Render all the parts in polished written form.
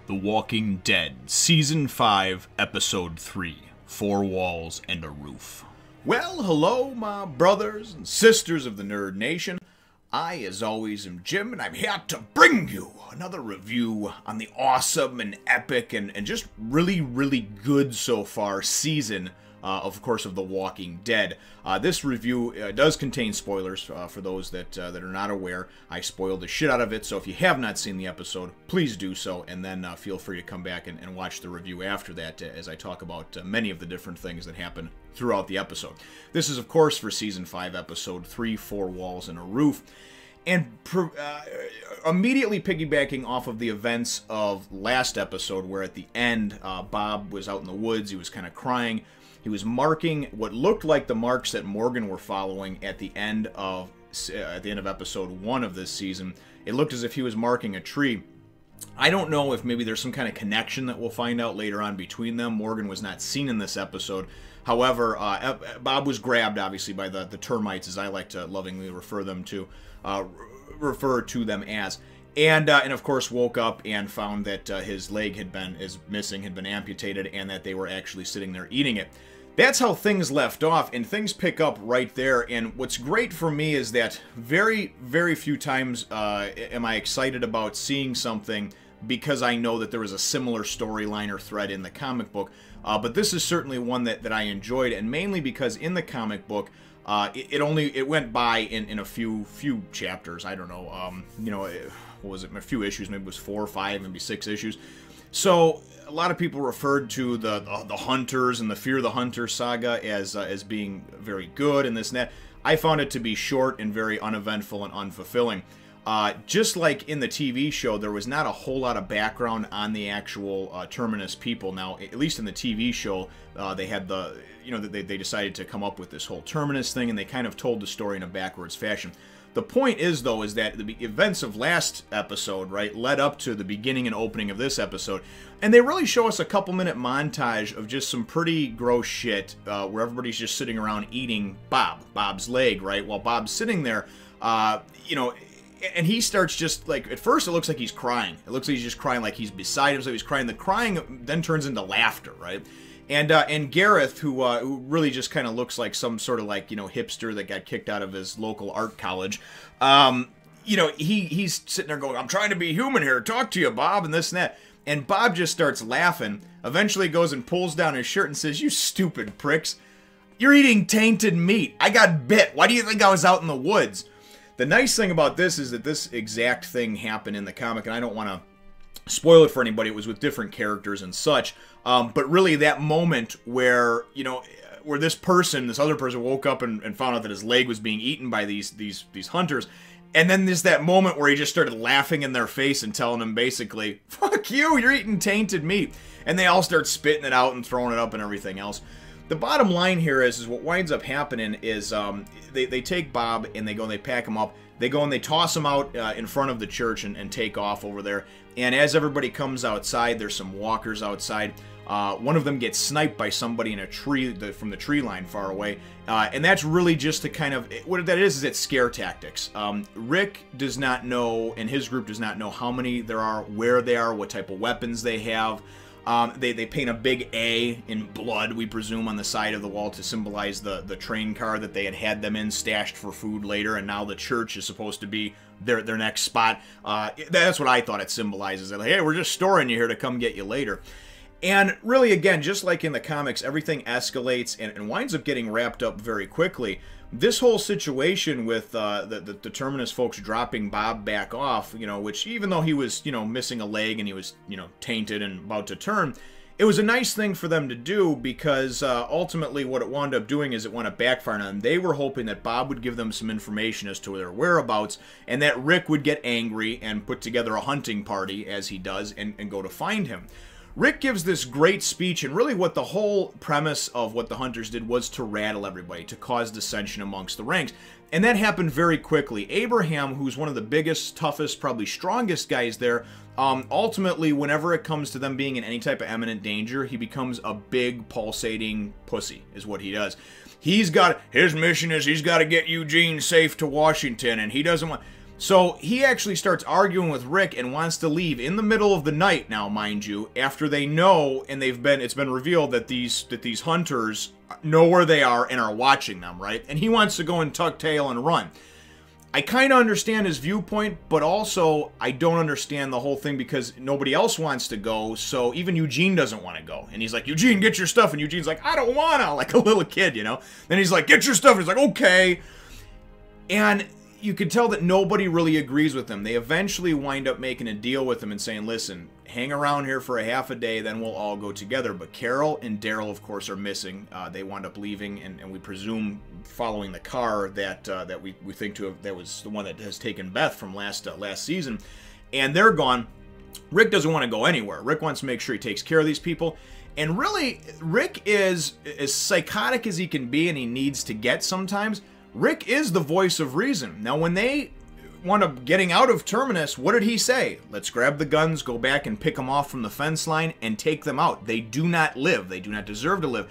The Walking Dead, Season 5, Episode 3, Four Walls and a Roof. Well, hello, my brothers and sisters of the Nerd Nation. I, as always, am Jim, and I'm here to bring you another review on the awesome and epic and just really, really good so far season, of course, of The Walking Dead. This review does contain spoilers for those that are not aware. I spoiled the shit out of it, so if you have not seen the episode, please do so, and then feel free to come back and watch the review after that as I talk about many of the different things that happen throughout the episode. This is, of course, for Season 5, Episode 3, Four Walls and a Roof. And immediately piggybacking off of the events of last episode, where at the end, Bob was out in the woods, he was kind of crying. He was marking what looked like the marks that Morgan were following at the end of episode 1 of this season. It looked as if he was marking a tree. I don't know if maybe there's some kind of connection that we'll find out later on between them. Morgan was not seen in this episode. However, Bob was grabbed, obviously, by the termites, as I like to lovingly refer to them as. And of course woke up and found that his leg had been amputated, and that they were actually sitting there eating it. That's how things left off, and things pick up right there. And what's great for me is that very, very few times am I excited about seeing something because I know that there was a similar storyline or thread in the comic book. But this is certainly one that I enjoyed, and mainly because in the comic book, it went by in a few chapters. I don't know, what was it? A few issues, maybe it was 4 or 5, maybe 6 issues. So a lot of people referred to the Hunters and the Fear the Hunter saga as being very good and this and that. I found it to be short and very uneventful and unfulfilling. Just like in the TV show, there was not a whole lot of background on the actual Terminus people. Now, at least in the TV show, they had they decided to come up with this whole Terminus thing, and they kind of told the story in a backwards fashion. The point is, though, is that the events of last episode, right, led up to the beginning and opening of this episode, and they really show us a couple-minute montage of just some pretty gross shit, where everybody's just sitting around eating Bob's leg, right, while Bob's sitting there, and he starts just, like, at first it looks like he's crying. It looks like he's just crying, like he's beside himself, he's crying. The crying then turns into laughter, right? And Gareth, who really just kind of looks like some sort of, like, hipster that got kicked out of his local art college, he's sitting there going, "I'm trying to be human here, talk to you, Bob," and this and that. And Bob just starts laughing, eventually goes and pulls down his shirt and says, "You stupid pricks, you're eating tainted meat. I got bit. Why do you think I was out in the woods?" The nice thing about this is that this exact thing happened in the comic, and I don't want to spoil it for anybody. It was with different characters and such. But really, that moment where, where this other person woke up and found out that his leg was being eaten by these hunters, and then there's that moment where he just started laughing in their face and telling them basically, "Fuck you, you're eating tainted meat," and they all start spitting it out and throwing it up and everything else. The bottom line here is what winds up happening is they take Bob and they go and they pack him up. They go and they toss him out in front of the church and take off over there. And as everybody comes outside, there's some walkers outside. One of them gets sniped by somebody in a tree from the tree line far away. And that's really just to kind of, what that is it's scare tactics. Rick does not know, and his group does not know how many there are, where they are, what type of weapons they have. They paint a big A in blood, we presume, on the side of the wall to symbolize the train car that they had them in, stashed for food later, and now the church is supposed to be their next spot. That's what I thought it symbolizes. Like, hey, we're just storing you here to come get you later. And really, again, just like in the comics, everything escalates and winds up getting wrapped up very quickly. This whole situation with the Terminus folks dropping Bob back off, which even though he was, missing a leg and he was, tainted and about to turn, it was a nice thing for them to do because ultimately what it wound up doing is it wound up backfiring on them. They were hoping that Bob would give them some information as to their whereabouts and that Rick would get angry and put together a hunting party, as he does, and go to find him. Rick gives this great speech, and really what the whole premise of what the Hunters did was to rattle everybody, to cause dissension amongst the ranks. And that happened very quickly. Abraham, who's one of the biggest, toughest, probably strongest guys there, ultimately, whenever it comes to them being in any type of imminent danger, he becomes a big, pulsating pussy, is what he does. His mission is he's got to get Eugene safe to Washington, and he doesn't want... So he actually starts arguing with Rick and wants to leave in the middle of the night now, mind you, after they know and it's been revealed that these hunters know where they are and are watching them, right? And he wants to go and tuck tail and run. I kind of understand his viewpoint, but also I don't understand the whole thing because nobody else wants to go, so even Eugene doesn't want to go. And he's like, Eugene, get your stuff. And Eugene's like, I don't want to, like a little kid, you know? Then he's like, get your stuff. And he's like, okay. And you can tell that nobody really agrees with him. They eventually wind up making a deal with him and saying, listen, hang around here for a half a day, then we'll all go together. But Carol and Daryl, of course, are missing. They wind up leaving, and we presume following the car that we think that was the one that has taken Beth from last season. And they're gone. Rick doesn't want to go anywhere. Rick wants to make sure he takes care of these people. And really, Rick is as psychotic as he can be, and he needs to get sometimes. Rick is the voice of reason. Now, when they wound up getting out of Terminus, what did he say? Let's grab the guns, go back and pick them off from the fence line, and take them out. They do not live. They do not deserve to live.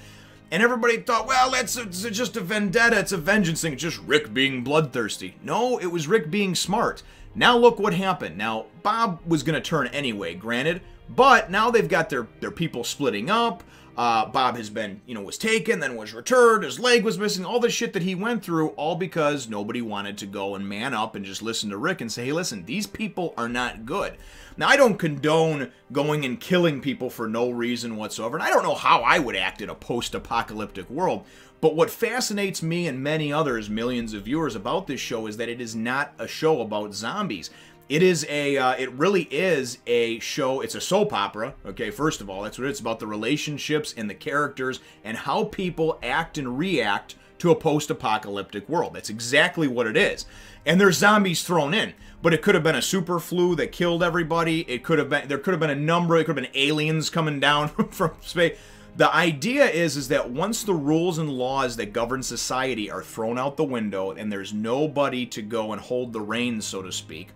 And everybody thought, well, it's just a vendetta. It's a vengeance thing. It's just Rick being bloodthirsty. No, it was Rick being smart. Now look what happened. Now, Bob was going to turn anyway, granted. But now they've got their people splitting up. Bob has been, was taken, then was returned, his leg was missing, all the shit that he went through, all because nobody wanted to go and man up and just listen to Rick and say, hey, listen, these people are not good. Now, I don't condone going and killing people for no reason whatsoever, and I don't know how I would act in a post-apocalyptic world, but what fascinates me and many others, millions of viewers, about this show is that it is not a show about zombies. It really is a show. It's a soap opera, okay, first of all. That's what it's about, the relationships and the characters and how people act and react to a post-apocalyptic world. That's exactly what it is. And there's zombies thrown in. But it could have been a super flu that killed everybody. There could have been it could have been aliens coming down from space. The idea is that once the rules and laws that govern society are thrown out the window and there's nobody to go and hold the reins, so to speak,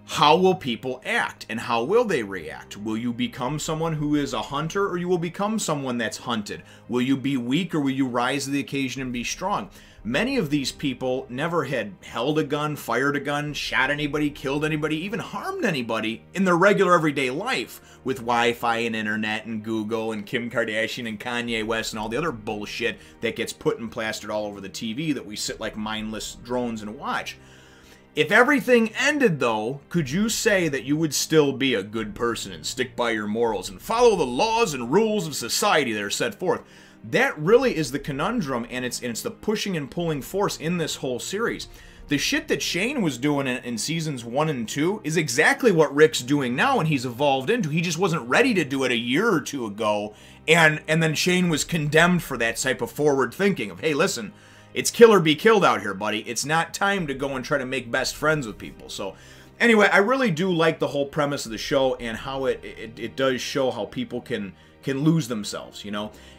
how will people act and how will they react? Will you become someone who is a hunter, or you will become someone that's hunted? Will you be weak, or will you rise to the occasion and be strong? Many of these people never had held a gun, fired a gun, shot anybody, killed anybody, even harmed anybody in their regular everyday life with Wi-Fi and internet and Google and Kim Kardashian and Kanye West and all the other bullshit that gets put and plastered all over the TV that we sit like mindless drones and watch. If everything ended, though, could you say that you would still be a good person and stick by your morals and follow the laws and rules of society that are set forth? That really is the conundrum, and it's the pushing and pulling force in this whole series. The shit that Shane was doing in seasons 1 and 2 is exactly what Rick's doing now, and he's evolved into. He just wasn't ready to do it a year or two ago, and then Shane was condemned for that type of forward thinking of, hey, listen, it's kill or be killed out here, buddy. It's not time to go and try to make best friends with people. So, anyway, I really do like the whole premise of the show and how it does show how people can lose themselves,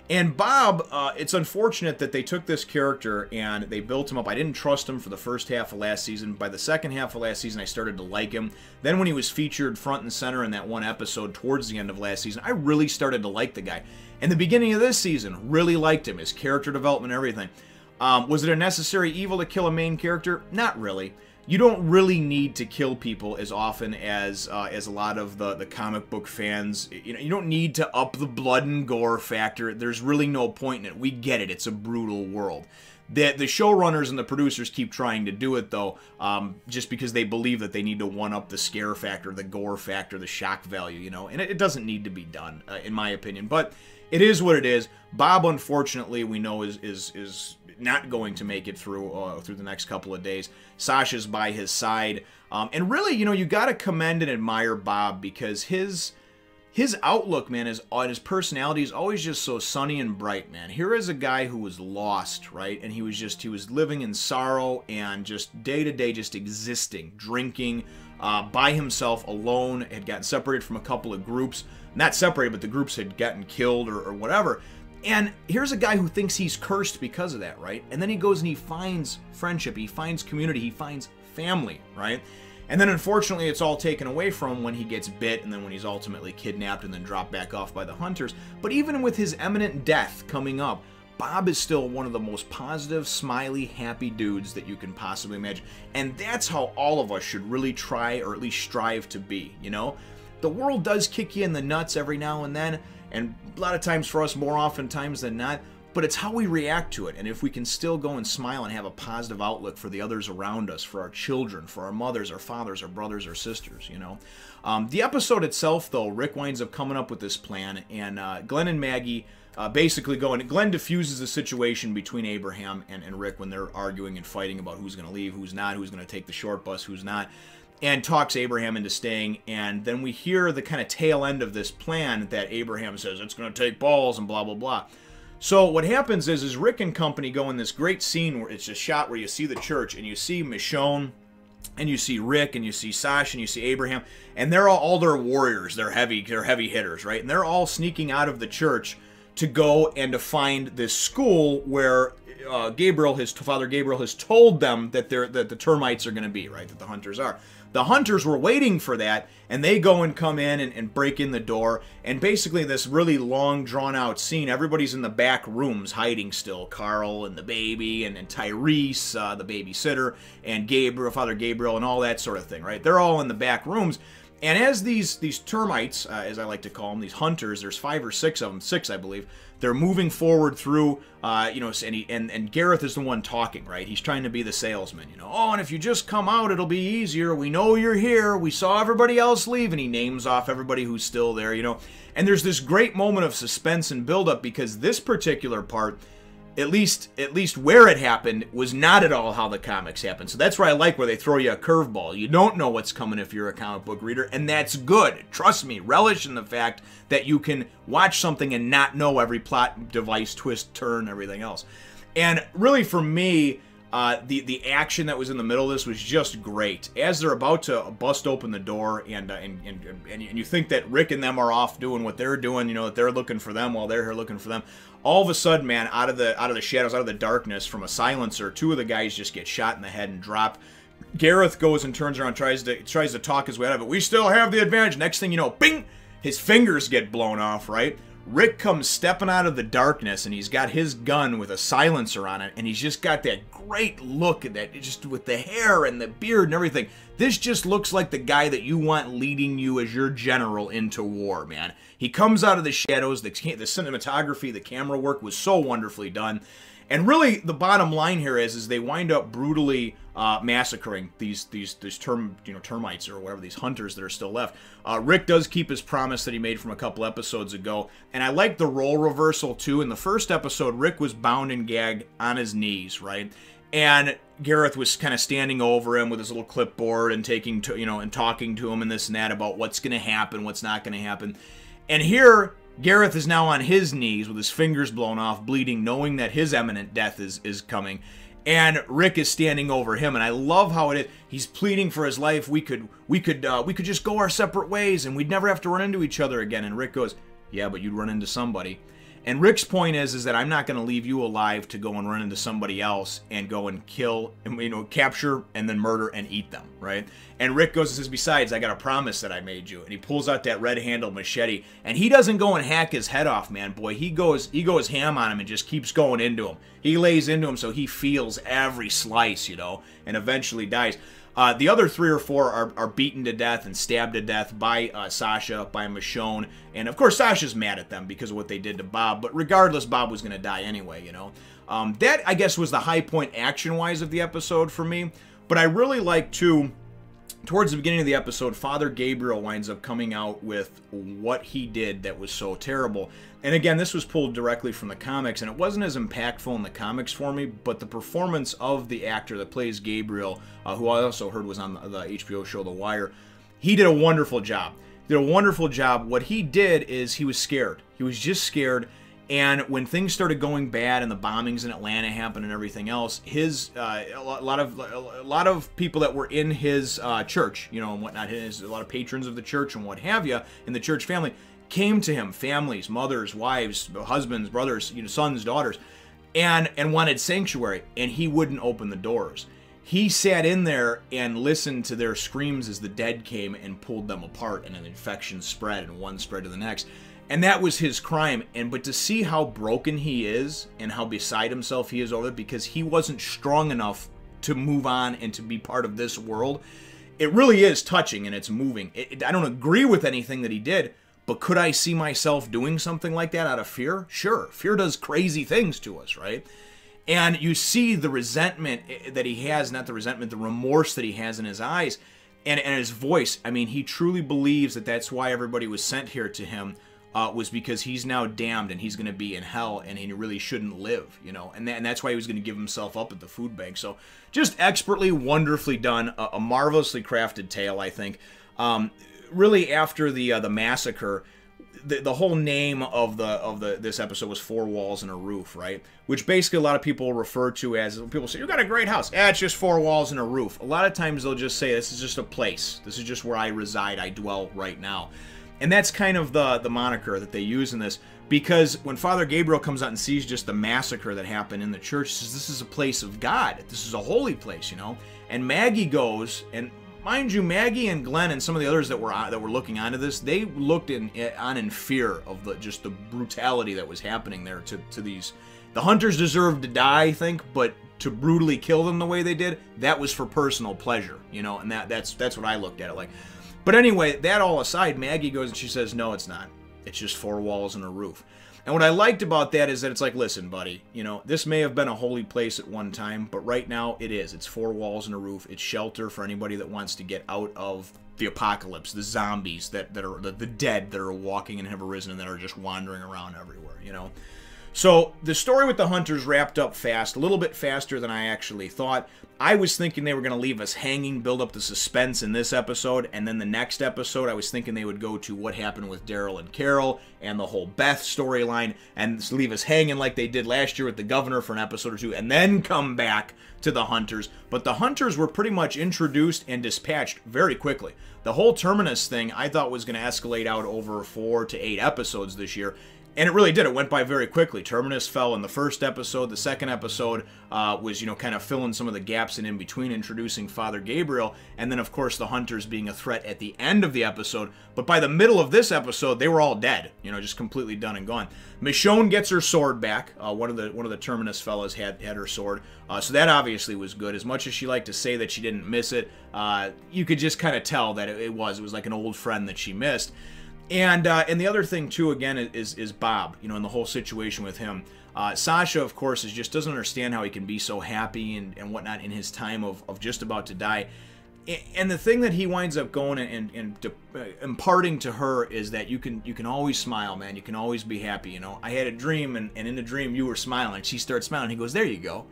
And Bob, it's unfortunate that they took this character and they built him up. I didn't trust him for the first half of last season. By the second half of last season, I started to like him. Then when he was featured front and center in that one episode towards the end of last season, I really started to like the guy. And the beginning of this season, really liked him, his character development, everything. Was it a necessary evil to kill a main character? Not really. You don't really need to kill people as often as a lot of the comic book fans. You don't need to up the blood and gore factor. There's really no point in it. We get it. It's a brutal world. The showrunners and the producers keep trying to do it, though, just because they believe that they need to one-up the scare factor, the gore factor, the shock value, and it doesn't need to be done, in my opinion. But it is what it is. Bob, unfortunately, we know is not going to make it through the next couple of days. Sasha's by his side, and really, you got to commend and admire Bob because his outlook, man, his personality is always just so sunny and bright, man. Here is a guy who was lost, right, and he was living in sorrow and just day to day, just existing, drinking, by himself, alone, had gotten separated from a couple of groups. Not separated, but the groups had gotten killed or whatever. And here's a guy who thinks he's cursed because of that, right? And then he goes and he finds friendship, he finds community, he finds family, right? And then unfortunately it's all taken away from him when he gets bit and then when he's ultimately kidnapped and then dropped back off by the hunters. But even with his imminent death coming up, Bob is still one of the most positive, smiley, happy dudes that you can possibly imagine. And that's how all of us should really try, or at least strive to be, you know? The world does kick you in the nuts every now and then, and a lot of times for us, more often times than not, but it's how we react to it. And if we can still go and smile and have a positive outlook for the others around us, for our children, for our mothers, our fathers, our brothers, our sisters, you know. The episode itself, though, Rick winds up coming up with this plan, and Glenn and Maggie basically go, and Glenn diffuses the situation between Abraham and Rick when they're arguing and fighting about who's going to leave, who's not, who's going to take the short bus, who's not, and talks Abraham into staying. And then we hear the kind of tail end of this plan that Abraham says, it's going to take balls and blah, blah, blah. So what happens is Rick and company go in this great scene where it's a shot where you see the church, and you see Michonne, and you see Rick, and you see Sasha, and you see Abraham, and they're all their warriors. They're heavy hitters, right? And they're all sneaking out of the church to go and to find this school where Father Gabriel has told them that the termites are going to be, right? That the hunters are. The hunters were waiting for that, and they go and come in and break in the door, and basically this really long, drawn-out scene, everybody's in the back rooms hiding still. Carl and the baby, and Tyrese, the babysitter, and Father Gabriel, and all that sort of thing, right? They're all in the back rooms, and as these termites, as I like to call them, these hunters, there's 5 or 6 of them, 6 I believe, they're moving forward through, and Gareth is the one talking, right? He's trying to be the salesman, you know. Oh, and if you just come out, it'll be easier. We know you're here. We saw everybody else leave, and he names off everybody who's still there, you know. And there's this great moment of suspense and buildup because this particular part, at least where it happened, was not at all how the comics happened. So that's where I like where they throw you a curveball. You don't know what's coming if you're a comic book reader, and that's good. Trust me, relish in the fact that you can watch something and not know every plot device, twist, turn, everything else. And really for me, the action that was in the middle of this was just great. As they're about to bust open the door, and you think that Rick and them are off doing what they're doing, you know, that they're looking for them while they're here looking for them. All of a sudden, man, out of the shadows, out of the darkness, from a silencer, 2 of the guys just get shot in the head and drop. Gareth goes and turns around, tries to talk his way out of it. We still have the advantage. Next thing you know, bing, his fingers get blown off, right? Rick comes stepping out of the darkness, and he's got his gun with a silencer on it, and he's just got that great look at that, just with the hair and the beard and everything. This just looks like the guy that you want leading you as your general into war, man. He comes out of the shadows. The cinematography, the camera work was so wonderfully done. And really, the bottom line here is they wind up brutally massacring these termites, or whatever, these hunters that are still left. Rick does keep his promise that he made from a couple episodes ago, and I like the role reversal too. In the first episode, Rick was bound and gagged on his knees, right? And Gareth was kind of standing over him with his little clipboard and talking to him and this and that about what's going to happen, what's not going to happen. And here, Gareth is now on his knees with his fingers blown off, bleeding, knowing that his imminent death is coming. And Rick is standing over him, and I love how it is. He's pleading for his life. We could just go our separate ways, and we'd never have to run into each other again. And Rick goes, "Yeah, but you'd run into somebody." And Rick's point is that I'm not going to leave you alive to go and run into somebody else and go and kill, capture and then murder and eat them, right? And Rick goes and says, "Besides, I got a promise that I made you." And he pulls out that red-handled machete, and he doesn't go and hack his head off, man. Boy, he goes ham on him and just keeps going into him. He lays into him so he feels every slice, and eventually dies. The other 3 or 4 are beaten to death and stabbed to death by Sasha, by Michonne. And, of course, Sasha's mad at them because of what they did to Bob. But regardless, Bob was going to die anyway, That, I guess, was the high point action-wise of the episode for me. But I really like, too, towards the beginning of the episode, Father Gabriel winds up coming out with what he did that was so terrible. And again, this was pulled directly from the comics, and it wasn't as impactful in the comics for me, but the performance of the actor that plays Gabriel, who I also heard was on the HBO show The Wire, he did a wonderful job. What he did is he was scared. He was just scared. And when things started going bad and the bombings in Atlanta happened and everything else, a lot of people that were in his church, and whatnot, a lot of patrons of the church and what have you in the church family came to him, families, mothers, wives, husbands, brothers, sons, daughters, and wanted sanctuary, and he wouldn't open the doors. He sat in there and listened to their screams as the dead came and pulled them apart, and an infection spread, and one spread to the next. And that was his crime. But to see how broken he is and how beside himself he is over it because he wasn't strong enough to move on and to be part of this world, it really is touching and it's moving. I don't agree with anything that he did, but could I see myself doing something like that out of fear? Sure. Fear does crazy things to us, right? And you see the resentment that he has, not the resentment, the remorse that he has in his eyes and his voice. I mean, he truly believes that that's why everybody was sent here to him, was because he's now damned and he's going to be in hell and he really shouldn't live, you know. And that's why he was going to give himself up at the food bank. So just expertly, wonderfully done, a marvelously crafted tale, I think. Really, after the massacre, the whole name of this episode was Four Walls and a Roof, right? Which basically a lot of people refer to as, people say, you got a great house. It's just four walls and a roof. A lot of times they'll just say, this is just a place. This is just where I reside, I dwell right now. And that's kind of the moniker that they use in this, because when Father Gabriel comes out and sees just the massacre that happened in the church, he says, this is a place of God. This is a holy place, you know? And Maggie goes, and mind you, Maggie and Glenn and some of the others that were looking onto this, they looked on in fear of just the brutality that was happening there to these. The hunters deserved to die, I think, but to brutally kill them the way they did, that was for personal pleasure, you know? And that's what I looked at it like. But anyway, that all aside, Maggie goes and she says, no, it's not. It's just four walls and a roof. And what I liked about that is that it's like, listen, buddy, you know, this may have been a holy place at one time, but right now it is. It's four walls and a roof. It's shelter for anybody that wants to get out of the apocalypse, the zombies that are the dead that are walking and have arisen and that are just wandering around everywhere, you know. So the story with the hunters wrapped up fast, a little bit faster than I actually thought. I was thinking they were going to leave us hanging, build up the suspense in this episode, and then the next episode I was thinking they would go to what happened with Daryl and Carol and the whole Beth storyline and leave us hanging like they did last year with the governor for an episode or two and then come back to the hunters. But the hunters were pretty much introduced and dispatched very quickly. The whole Terminus thing I thought was going to escalate out over 4 to 8 episodes this year. And it really did. It went by very quickly. Terminus fell in the first episode. The second episode was, you know, kind of filling some of the gaps in between, introducing Father Gabriel. And then, of course, the hunters being a threat at the end of the episode. But by the middle of this episode, they were all dead. You know, just completely done and gone. Michonne gets her sword back. One of the Terminus fellas had her sword. So that obviously was good. As much as she liked to say that she didn't miss it, you could just kind of tell that it was like an old friend that she missed. And the other thing, too, again, is Bob, you know, and the whole situation with him. Sasha, of course, just doesn't understand how he can be so happy and whatnot in his time of just about to die. And the thing that he winds up going and imparting to her is that you can always smile, man. You can always be happy, you know. I had a dream, and in the dream, you were smiling. She starts smiling. He goes, there you go.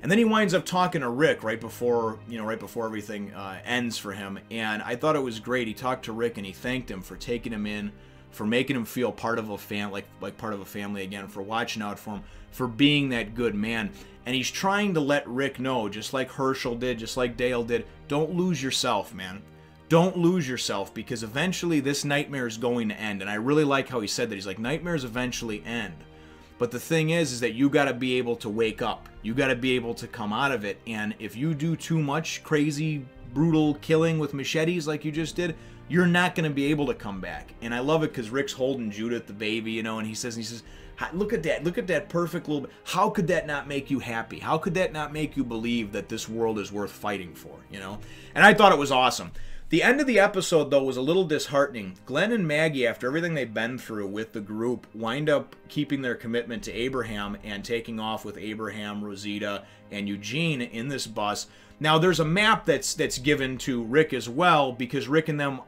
And then he winds up talking to Rick right before everything ends for him. And I thought it was great. He talked to Rick and he thanked him for taking him in, for making him feel part of a family, like part of a family again, for watching out for him, for being that good man. And he's trying to let Rick know, just like Herschel did, just like Dale did, don't lose yourself, man. Don't lose yourself, because eventually this nightmare is going to end. And I really like how he said that. He's like, nightmares eventually end. But the thing is that you got to be able to wake up. You got to be able to come out of it. And if you do too much crazy, brutal killing with machetes like you just did, you're not going to be able to come back. And I love it because Rick's holding Judith, the baby, you know, and he says, look at that perfect little, how could that not make you happy? How could that not make you believe that this world is worth fighting for, you know? And I thought it was awesome. The end of the episode, though, was a little disheartening. Glenn and Maggie, after everything they've been through with the group, wind up keeping their commitment to Abraham and taking off with Abraham, Rosita, and Eugene in this bus. Now, there's a map that's given to Rick as well, because Rick and them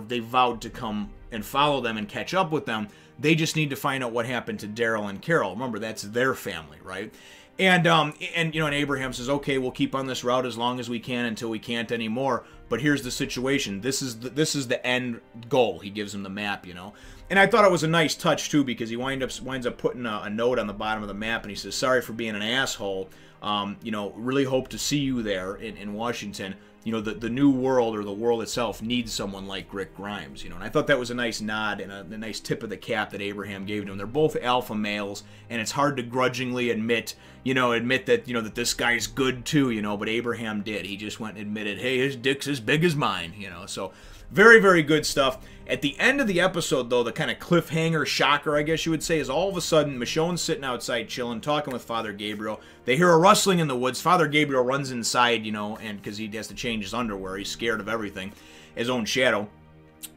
they vowed to come and follow them and catch up with them. They just need to find out what happened to Daryl and Carol. Remember, that's their family, right? And you know, and Abraham says, okay, we'll keep on this route as long as we can until we can't anymore. But here's the situation. This is the end goal. He gives him the map, you know. And I thought it was a nice touch too, because he winds up putting a note on the bottom of the map, and he says, sorry for being an asshole. You know, really hope to see you there in Washington. You know, the new world, or the world itself, needs someone like Rick Grimes, you know. And I thought that was a nice nod and a nice tip of the cap that Abraham gave to him. They're both alpha males, and it's hard to grudgingly admit that, you know, that this guy's good too, you know, but Abraham did. He just went and admitted, hey, his dick's as big as mine, you know. So very, very good stuff. At the end of the episode, though, the kind of cliffhanger shocker, I guess you would say, is all of a sudden Michonne's sitting outside chilling, talking with Father Gabriel. They hear a rustling in the woods. Father Gabriel runs inside, you know, and because he has to change his underwear. He's scared of everything, his own shadow.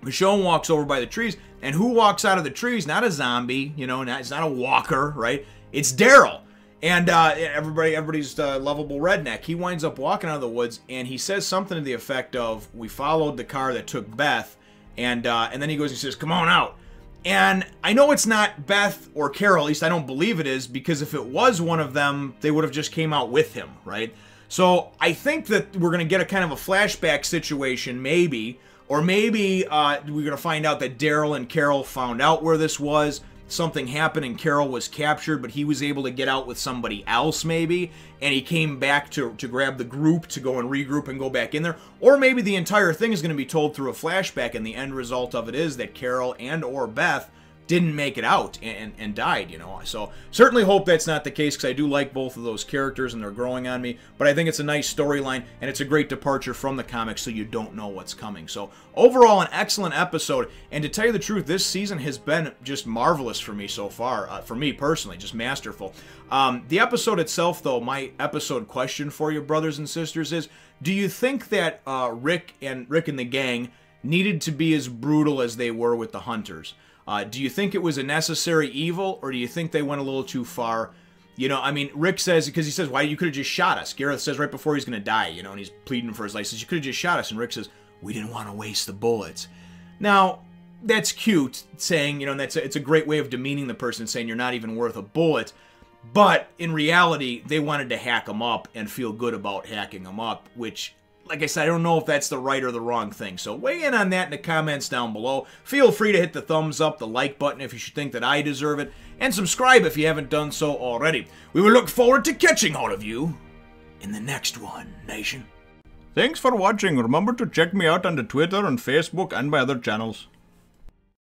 Michonne walks over by the trees, and who walks out of the trees? Not a zombie, you know, it's not a walker, right? It's Daryl. And everybody's lovable redneck. He winds up walking out of the woods, and he says something to the effect of, "We followed the car that took Beth," and then he goes and says, "Come on out." And I know it's not Beth or Carol, at least I don't believe it is, because if it was one of them, they would have just came out with him, right? So I think that we're going to get a kind of a flashback situation, maybe, or maybe we're going to find out that Daryl and Carol found out where this was. Something happened and Carol was captured, but he was able to get out with somebody else maybe, and he came back to grab the group to go and regroup and go back in there. Or maybe the entire thing is going to be told through a flashback, and the end result of it is that Carol and or Beth didn't make it out and died, you know. So certainly hope that's not the case, because I do like both of those characters and they're growing on me, but I think it's a nice storyline and it's a great departure from the comics, so you don't know what's coming. So overall, an excellent episode, and to tell you the truth, this season has been just marvelous for me so far, for me personally, just masterful. The episode itself, though, my episode question for you, brothers and sisters, is, do you think that Rick and the gang needed to be as brutal as they were with the hunters? Do you think it was a necessary evil, or do you think they went a little too far? You know, I mean, Rick says, because he says, "Why, you could have just shot us." Gareth says right before he's going to die, you know, and he's pleading for his life, says, "You could have just shot us." And Rick says, "We didn't want to waste the bullets." Now, that's cute, saying, you know, it's a great way of demeaning the person, saying you're not even worth a bullet. But in reality, they wanted to hack him up and feel good about hacking him up, which, like I said, I don't know if that's the right or the wrong thing. So weigh in on that in the comments down below. Feel free to hit the thumbs up, the like button if you should think that I deserve it, and subscribe if you haven't done so already. We will look forward to catching all of you in the next one, Nation. Thanks for watching. Remember to check me out on the Twitter and Facebook and my other channels.